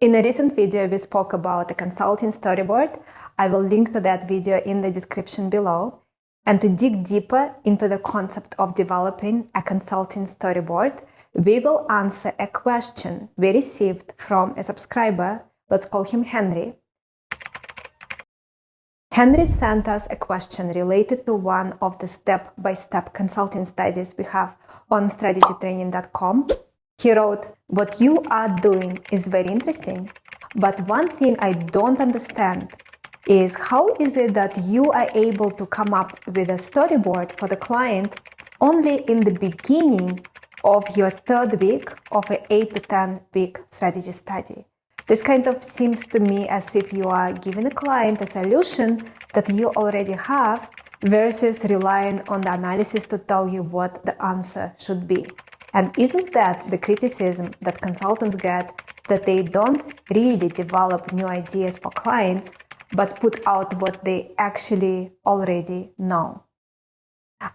In a recent video, we spoke about a consulting storyboard. I will link to that video in the description below. And to dig deeper into the concept of developing a consulting storyboard, we will answer a question we received from a subscriber. Let's call him Henry. Henry sent us a question related to one of the step-by-step consulting studies we have on strategytraining.com. He wrote, "What you are doing is very interesting, but one thing I don't understand is how is it that you are able to come up with a storyboard for the client only in the beginning of your third week of an 8 to 10 week strategy study? This kind of seems to me as if you are giving a client a solution that you already have versus relying on the analysis to tell you what the answer should be. And isn't that the criticism that consultants get, that they don't really develop new ideas for clients, but put out what they actually already know?"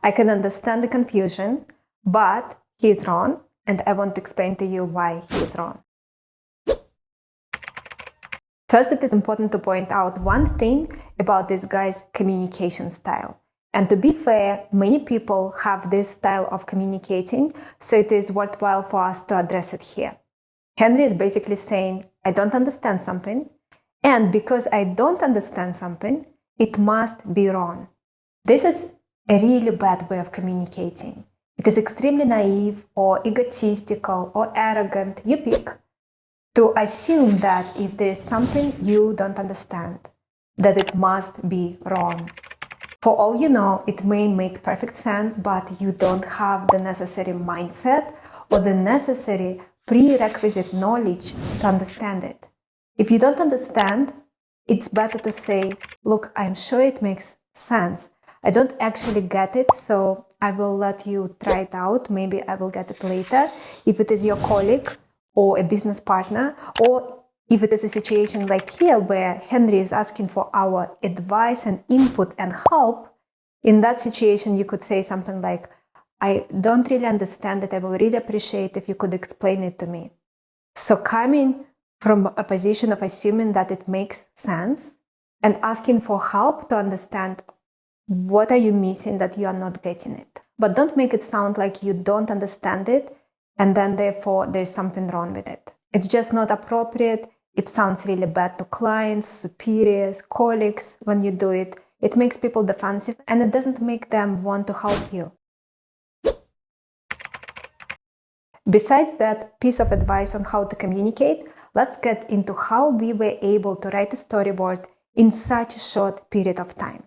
I can understand the confusion, but he's wrong, and I want to explain to you why he's wrong. First, it is important to point out one thing about this guy's communication style. And to be fair, many people have this style of communicating, so it is worthwhile for us to address it here. Henry is basically saying, I don't understand something, and because I don't understand something, it must be wrong. This is a really bad way of communicating. It is extremely naive or egotistical or arrogant, you pick, to assume that if there is something you don't understand, that it must be wrong. For all you know, it may make perfect sense, but you don't have the necessary mindset or the necessary prerequisite knowledge to understand it. If you don't understand, it's better to say, look, I'm sure it makes sense. I don't actually get it, so I will let you try it out. Maybe I will get it later. If it is your colleague or a business partner, or if it is a situation like here where Henry is asking for our advice and input and help, in that situation you could say something like, I don't really understand it. I will really appreciate if you could explain it to me. So coming from a position of assuming that it makes sense and asking for help to understand what are you missing that you are not getting it. But don't make it sound like you don't understand it and then therefore there's something wrong with it. It's just not appropriate. It sounds really bad to clients, superiors, colleagues when you do it. It makes people defensive and it doesn't make them want to help you. Besides that piece of advice on how to communicate, let's get into how we were able to write a storyboard in such a short period of time.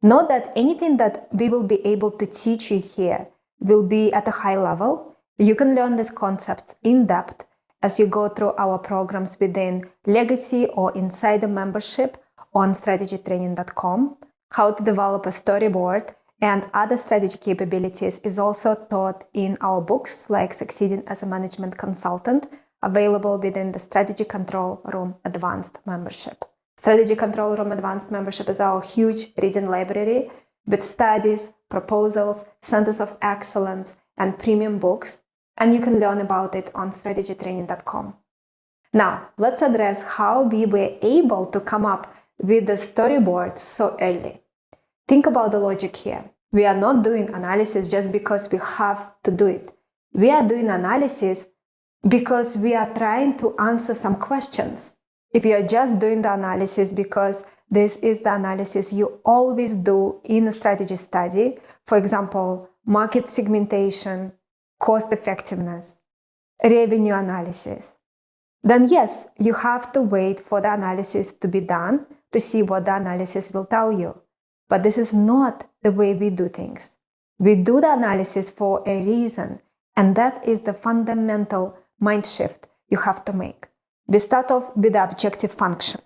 Note that anything that we will be able to teach you here will be at a high level. You can learn these concepts in depth as you go through our programs within Legacy or Insider membership on strategytraining.com. How to develop a storyboard and other strategy capabilities is also taught in our books like Succeeding as a Management Consultant, available within the Strategy Control Room Advanced membership. Strategy Control Room Advanced membership is our huge reading library with studies, proposals, centers of excellence, and premium books, and you can learn about it on strategytraining.com. Now, let's address how we were able to come up with the storyboard so early. Think about the logic here. We are not doing analysis just because we have to do it. We are doing analysis because we are trying to answer some questions. If you are just doing the analysis because this is the analysis you always do in a strategy study, for example, market segmentation, cost effectiveness, revenue analysis, then yes, you have to wait for the analysis to be done to see what the analysis will tell you. But this is not the way we do things. We do the analysis for a reason, and that is the fundamental mind shift you have to make. We start off with the objective function.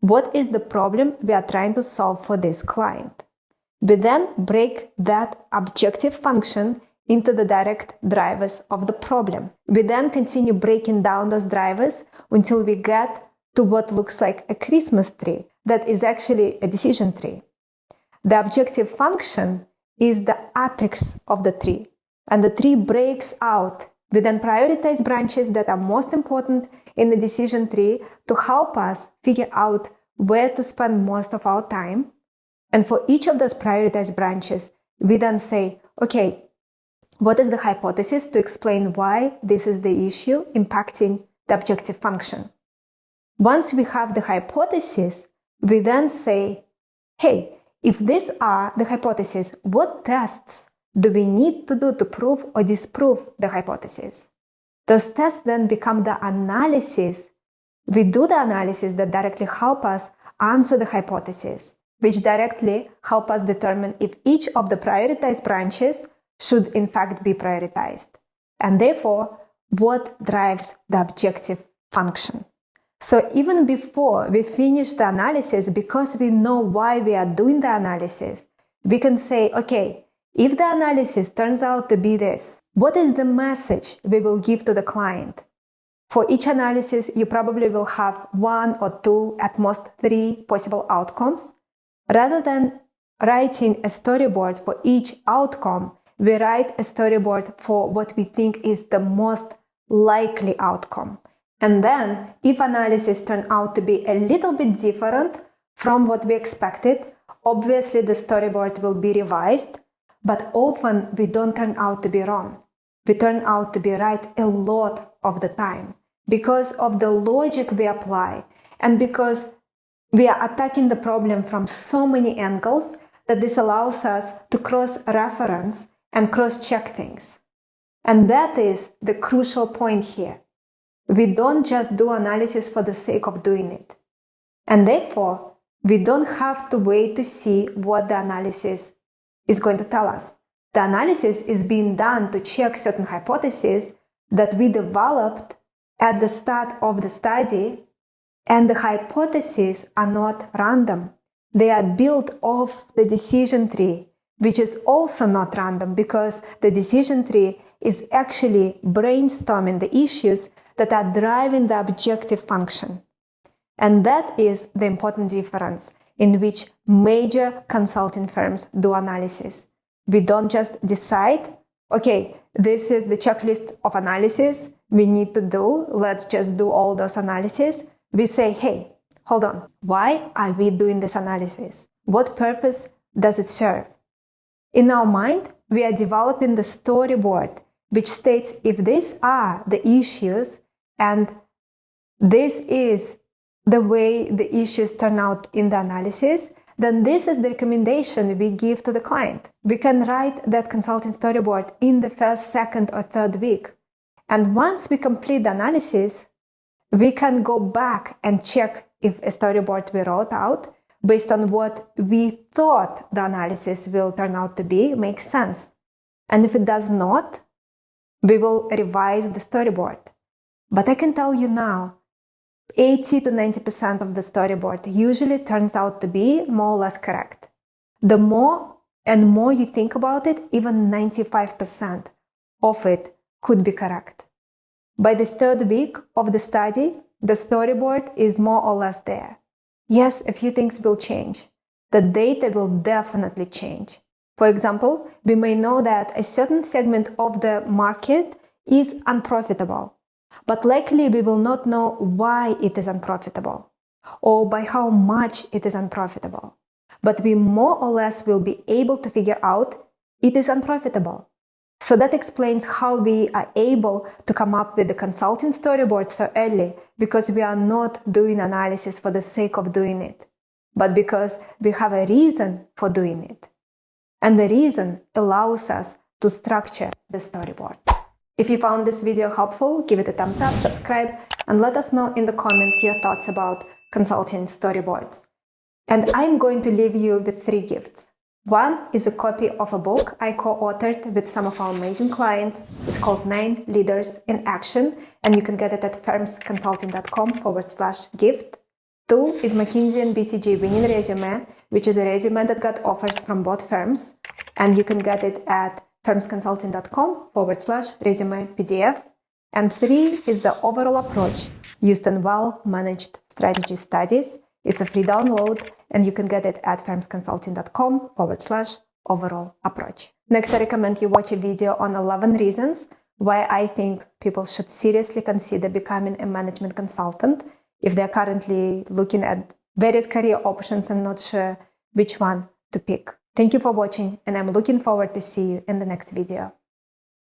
What is the problem we are trying to solve for this client? We then break that objective function into the direct drivers of the problem. We then continue breaking down those drivers until we get to what looks like a Christmas tree that is actually a decision tree. The objective function is the apex of the tree, and the tree breaks out We then prioritize branches that are most important in the decision tree to help us figure out where to spend most of our time. And for each of those prioritized branches, we then say, okay, what is the hypothesis to explain why this is the issue impacting the objective function? Once we have the hypothesis, we then say, hey, if these are the hypotheses, what tests do we need to do to prove or disprove the hypothesis? Those tests then become the analysis. We do the analysis that directly help us answer the hypothesis, which directly help us determine if each of the prioritized branches should in fact be prioritized, and therefore what drives the objective function. So even before we finish the analysis, because we know why we are doing the analysis, we can say, okay, if the analysis turns out to be this, what is the message we will give to the client? For each analysis, you probably will have 1 or 2, at most 3 possible outcomes. Rather than writing a storyboard for each outcome, we write a storyboard for what we think is the most likely outcome. And then, if analysis turn out to be a little bit different from what we expected, obviously the storyboard will be revised, but often we don't turn out to be wrong. We turn out to be right a lot of the time because of the logic we apply and because we are attacking the problem from so many angles that this allows us to cross-reference and cross-check things. And that is the crucial point here. We don't just do analysis for the sake of doing it. And therefore, we don't have to wait to see what the analysis is going to tell us. The analysis is being done to check certain hypotheses that we developed at the start of the study, and the hypotheses are not random. They are built off the decision tree, which is also not random because the decision tree is actually brainstorming the issues that are driving the objective function. And that is the important difference in which major consulting firms do analysis. We don't just decide, okay, this is the checklist of analysis we need to do. Let's just do all those analyses. We say, hey, hold on. Why are we doing this analysis? What purpose does it serve? In our mind, we are developing the storyboard, which states if these are the issues and this is the way the issues turn out in the analysis, then this is the recommendation we give to the client. We can write that consulting storyboard in the first, second, or third week. And once we complete the analysis, we can go back and check if a storyboard we wrote out based on what we thought the analysis will turn out to be makes sense. And if it does not, we will revise the storyboard. But I can tell you now, 80 to 90% of the storyboard usually turns out to be more or less correct. The more and more you think about it, even 95% of it could be correct. By the third week of the study, the storyboard is more or less there. Yes, a few things will change. The data will definitely change. For example, we may know that a certain segment of the market is unprofitable, but likely we will not know why it is unprofitable or by how much it is unprofitable. But we more or less will be able to figure out it is unprofitable. So that explains how we are able to come up with the consulting storyboard so early, because we are not doing analysis for the sake of doing it, but because we have a reason for doing it. And the reason allows us to structure the storyboard. If you found this video helpful, give it a thumbs up, subscribe, and let us know in the comments your thoughts about consulting storyboards. And I'm going to leave you with 3 gifts. One is a copy of a book I co-authored with some of our amazing clients. It's called 9 Leaders in Action, and you can get it at firmsconsulting.com/gift. 2 is McKinsey and BCG winning resume, which is a resume that got offers from both firms, and you can get it at firmsconsulting.com/resume PDF. And 3 is the overall approach used in well-managed strategy studies. It's a free download, and you can get it at firmsconsulting.com/overall approach. Next, I recommend you watch a video on 11 reasons why I think people should seriously consider becoming a management consultant if they're currently looking at various career options and not sure which one to pick. Thank you for watching, and I'm looking forward to see you in the next video.